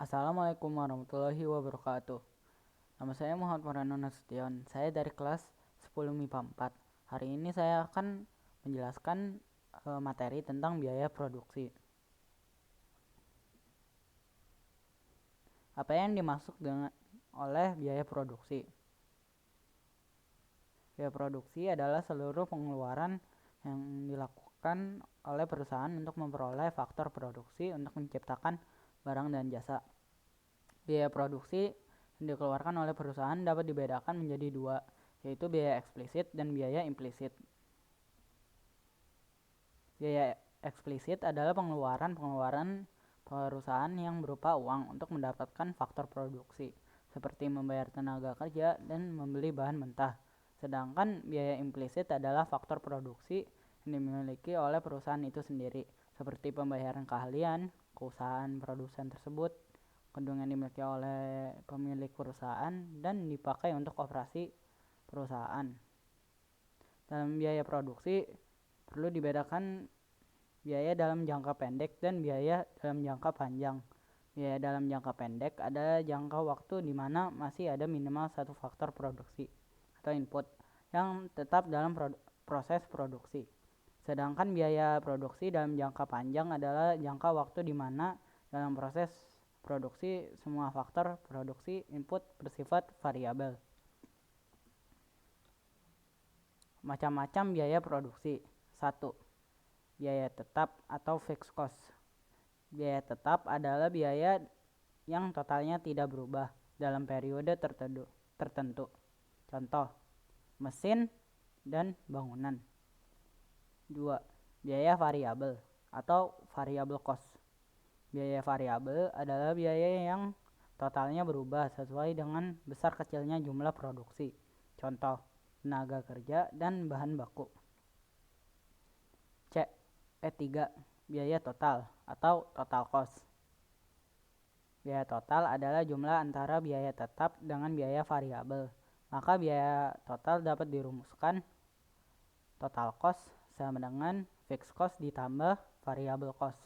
Assalamualaikum warahmatullahi wabarakatuh. Nama saya Muhammad Farhanun Nasution. Saya dari kelas 10 MIPA 4. Hari ini saya akan menjelaskan materi tentang biaya produksi. Apa yang dimaksud oleh biaya produksi? Biaya produksi adalah seluruh pengeluaran yang dilakukan oleh perusahaan untuk memperoleh faktor produksi untuk menciptakan barang dan jasa. Biaya produksi yang dikeluarkan oleh perusahaan dapat dibedakan menjadi dua, yaitu biaya eksplisit dan biaya implisit. Biaya eksplisit adalah pengeluaran perusahaan yang berupa uang untuk mendapatkan faktor produksi, seperti membayar tenaga kerja dan membeli bahan mentah. Sedangkan biaya implisit adalah faktor produksi yang dimiliki oleh perusahaan itu sendiri, seperti pembayaran keahlian, keusahaan produsen tersebut, gedung yang dimiliki oleh pemilik perusahaan, dan dipakai untuk operasi perusahaan. Dalam biaya produksi perlu dibedakan biaya dalam jangka pendek dan biaya dalam jangka panjang. Biaya dalam jangka pendek adalah jangka waktu di mana masih ada minimal satu faktor produksi atau input yang tetap dalam proses produksi. Sedangkan biaya produksi dalam jangka panjang adalah jangka waktu di mana dalam proses produksi semua faktor produksi input bersifat variabel. Macam-macam biaya produksi. 1. Biaya tetap atau fixed cost. Biaya tetap adalah biaya yang totalnya tidak berubah dalam periode tertentu. Contoh, mesin dan bangunan. 2. Biaya variabel atau variable cost. Biaya variabel adalah biaya yang totalnya berubah sesuai dengan besar kecilnya jumlah produksi. Contoh, tenaga kerja dan bahan baku. 3. Biaya total atau total cost. Biaya total adalah jumlah antara biaya tetap dengan biaya variabel. Maka biaya total dapat dirumuskan total cost sama dengan fixed cost ditambah variable cost.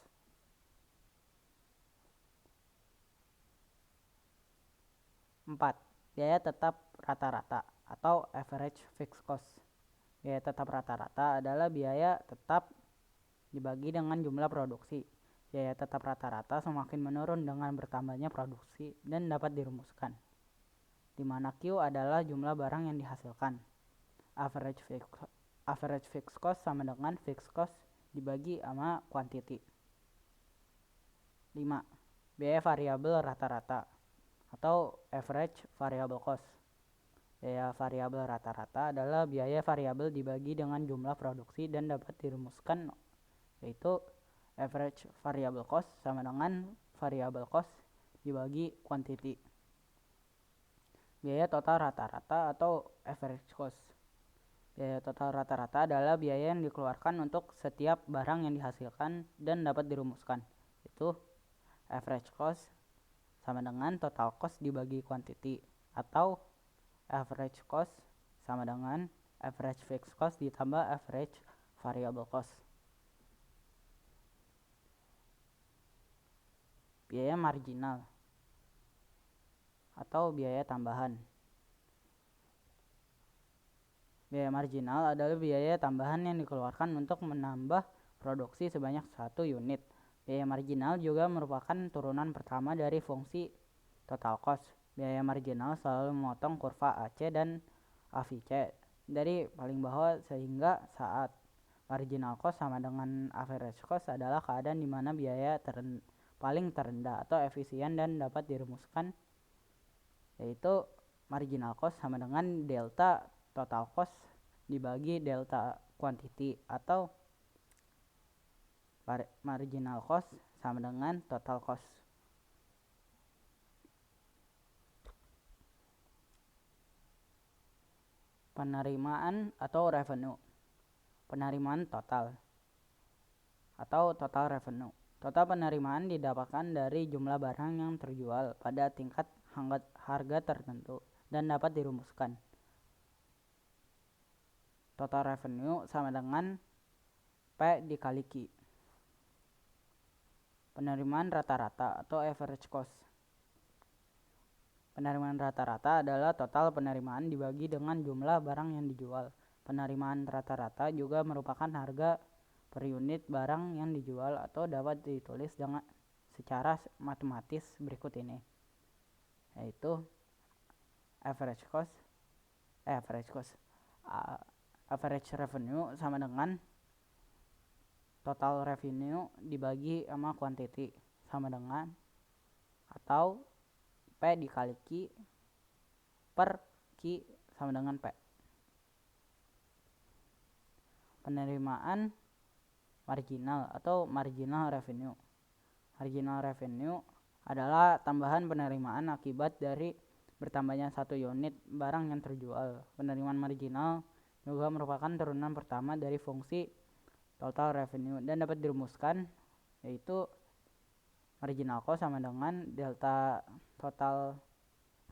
4. Biaya tetap rata-rata atau average fixed cost. Biaya tetap rata-rata adalah biaya tetap dibagi dengan jumlah produksi. Biaya tetap rata-rata semakin menurun dengan bertambahnya produksi dan dapat dirumuskan, di mana Q adalah jumlah barang yang dihasilkan. Average fixed cost sama dengan fixed cost dibagi sama quantity. 5. Biaya variabel rata-rata atau average variable cost. Biaya variabel rata-rata adalah biaya variabel dibagi dengan jumlah produksi dan dapat dirumuskan, yaitu average variable cost sama dengan variable cost dibagi quantity. Biaya total rata-rata atau average cost. Biaya total rata-rata adalah biaya yang dikeluarkan untuk setiap barang yang dihasilkan dan dapat dirumuskan, yaitu average cost sama dengan total cost dibagi quantity, atau average cost sama dengan average fixed cost ditambah average variable cost. Biaya marginal atau biaya tambahan. Biaya marginal adalah biaya tambahan yang dikeluarkan untuk menambah produksi sebanyak 1 unit. Biaya marginal juga merupakan turunan pertama dari fungsi total cost. Biaya marginal selalu memotong kurva AC dan AVC dari paling bawah, sehingga saat marginal cost sama dengan average cost adalah keadaan di mana biaya paling terendah atau efisien dan dapat dirumuskan, yaitu marginal cost sama dengan delta total cost dibagi delta quantity, atau marginal cost sama dengan total cost. Penerimaan atau revenue. Penerimaan total atau total revenue. Total penerimaan didapatkan dari jumlah barang yang terjual pada tingkat harga tertentu dan dapat dirumuskan. Total revenue sama dengan P dikali Q. Penerimaan rata-rata atau average cost. Penerimaan rata-rata adalah total penerimaan dibagi dengan jumlah barang yang dijual. Penerimaan rata-rata juga merupakan harga per unit barang yang dijual atau dapat ditulis dengan secara matematis berikut ini, yaitu average revenue sama dengan total revenue dibagi sama quantity sama dengan atau P dikali Q per Q sama dengan P. Penerimaan marginal atau marginal revenue. Marginal revenue adalah tambahan penerimaan akibat dari bertambahnya satu unit barang yang terjual. Penerimaan marginal juga merupakan turunan pertama dari fungsi total revenue dan dapat dirumuskan, yaitu marginal cost sama dengan delta total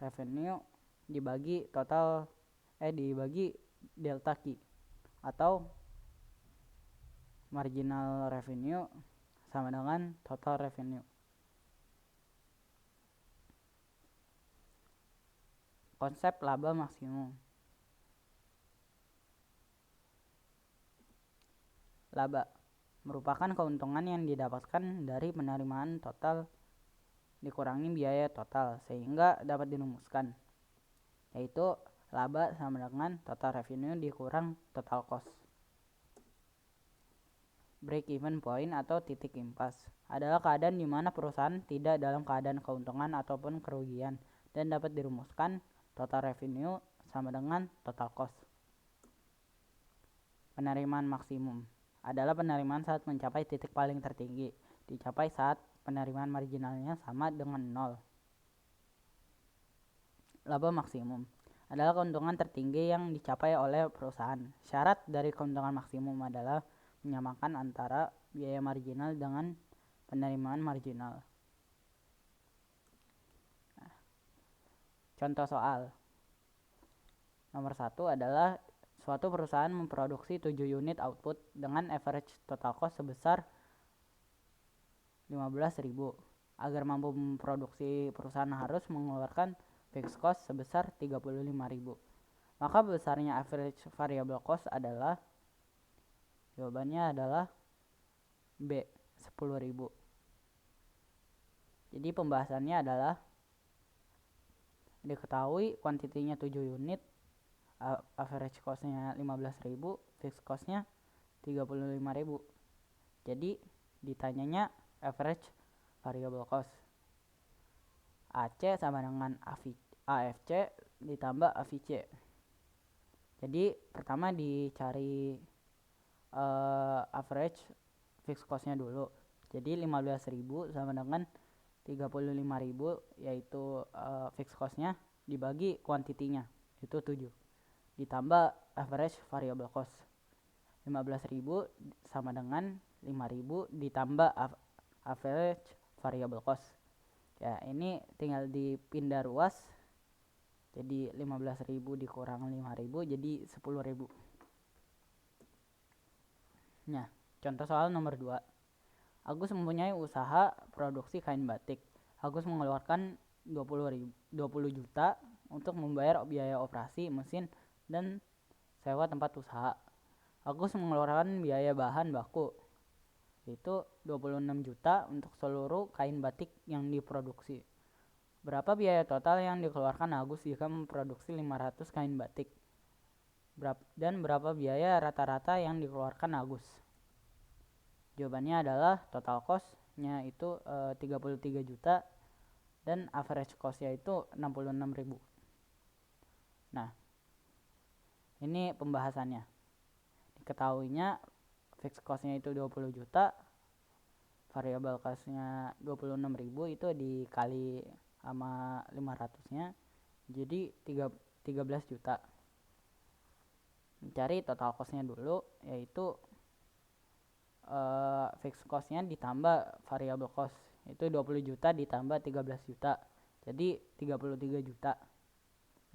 revenue dibagi delta Q, atau marginal revenue sama dengan total revenue. Konsep laba maksimum. Laba merupakan keuntungan yang didapatkan dari penerimaan total dikurangi biaya total sehingga dapat dirumuskan, yaitu laba sama dengan total revenue dikurang total cost. Break even point atau titik impas adalah keadaan di mana perusahaan tidak dalam keadaan keuntungan ataupun kerugian dan dapat dirumuskan total revenue sama dengan total cost. Penerimaan maksimum adalah penerimaan saat mencapai titik paling tertinggi, dicapai saat penerimaan marginalnya sama dengan 0. Laba maksimum adalah keuntungan tertinggi yang dicapai oleh perusahaan. Syarat dari keuntungan maksimum adalah menyamakan antara biaya marginal dengan penerimaan marginal. Contoh soal. Nomor 1 adalah suatu perusahaan memproduksi 7 unit output dengan average total cost sebesar 15.000. Agar mampu memproduksi, perusahaan harus mengeluarkan fixed cost sebesar 35.000. Maka besarnya average variable cost adalah, jawabannya adalah B, 10.000. Jadi pembahasannya adalah diketahui kuantitinya 7 unit, average costnya 15.000, fixed costnya 35.000. Jadi ditanyanya average variable cost. AC sama dengan AFC ditambah AVC. Jadi pertama dicari average fixed costnya dulu. Jadi 15.000 sama dengan 35.000, yaitu fixed costnya dibagi kuantitinya, itu 7, ditambah average variable cost. 15.000 sama dengan 5.000 ditambah average variable cost. Ya, ini tinggal dipindah ruas. Jadi 15.000 dikurang 5.000 jadi 10.000. Nah, contoh soal nomor 2. Agus mempunyai usaha produksi kain batik. Agus mengeluarkan 20 juta untuk membayar biaya operasi mesin dan sewa tempat usaha. Agus mengeluarkan biaya bahan baku, yaitu 26 juta untuk seluruh kain batik yang diproduksi. Berapa biaya total yang dikeluarkan Agus jika memproduksi 500 kain batik? Dan berapa biaya rata-rata yang dikeluarkan Agus? Jawabannya adalah total cost-nya itu 33 juta dan average cost-nya itu 66.000. Nah, ini pembahasannya. Diketahuinya fixed cost-nya itu 20 juta, variable cost-nya 26.000, itu dikali sama 500-nya jadi 13 juta. Mencari total cost-nya dulu, yaitu fixed cost-nya ditambah variable cost, itu 20 juta ditambah 13 juta jadi 33 juta.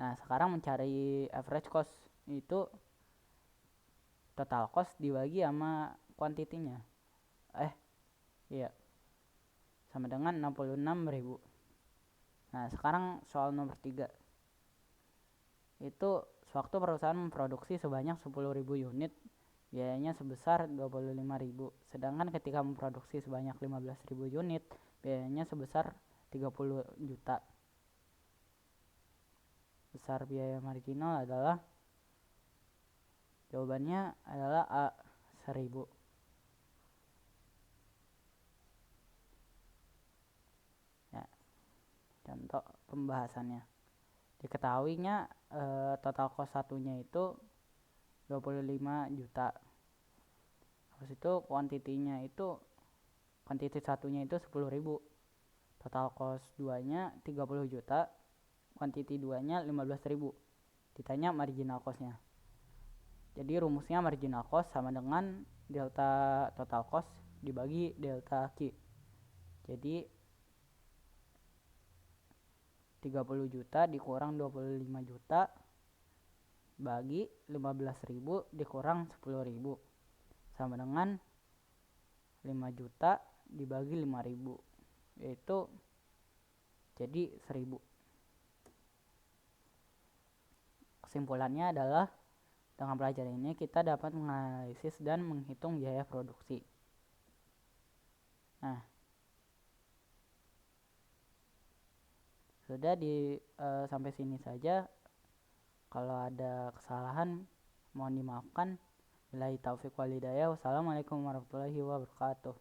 Nah, sekarang mencari average cost, itu total cost dibagi sama kuantitinya, iya, sama dengan 66.000. Nah, sekarang soal nomor 3. Itu sewaktu perusahaan memproduksi sebanyak 10.000 unit, biayanya sebesar 25.000. Sedangkan ketika memproduksi sebanyak 15.000 unit, biayanya sebesar 30 juta. Besar biaya marginal adalah, jawabannya adalah A, 1.000. Ya, contoh pembahasannya. Diketahuinya total cost satunya itu 25 juta. Habis itu kuantiti satunya itu 10.000. Total cost 2-nya 30 juta, kuantiti 2-nya 15.000. Ditanya marginal cost-nya. Jadi rumusnya marginal cost sama dengan delta total cost dibagi delta Q. Jadi 30 juta dikurang 25 juta bagi 15.000 dikurang 10.000 sama dengan 5 juta dibagi 5.000, yaitu jadi 1.000. Kesimpulannya adalah dengan pelajaran ini kita dapat menganalisis dan menghitung biaya produksi. Nah, sudah sampai sini saja. Kalau ada kesalahan mohon dimaafkan. Billahi taufiq wal hidayah. Wassalamualaikum warahmatullahi wabarakatuh.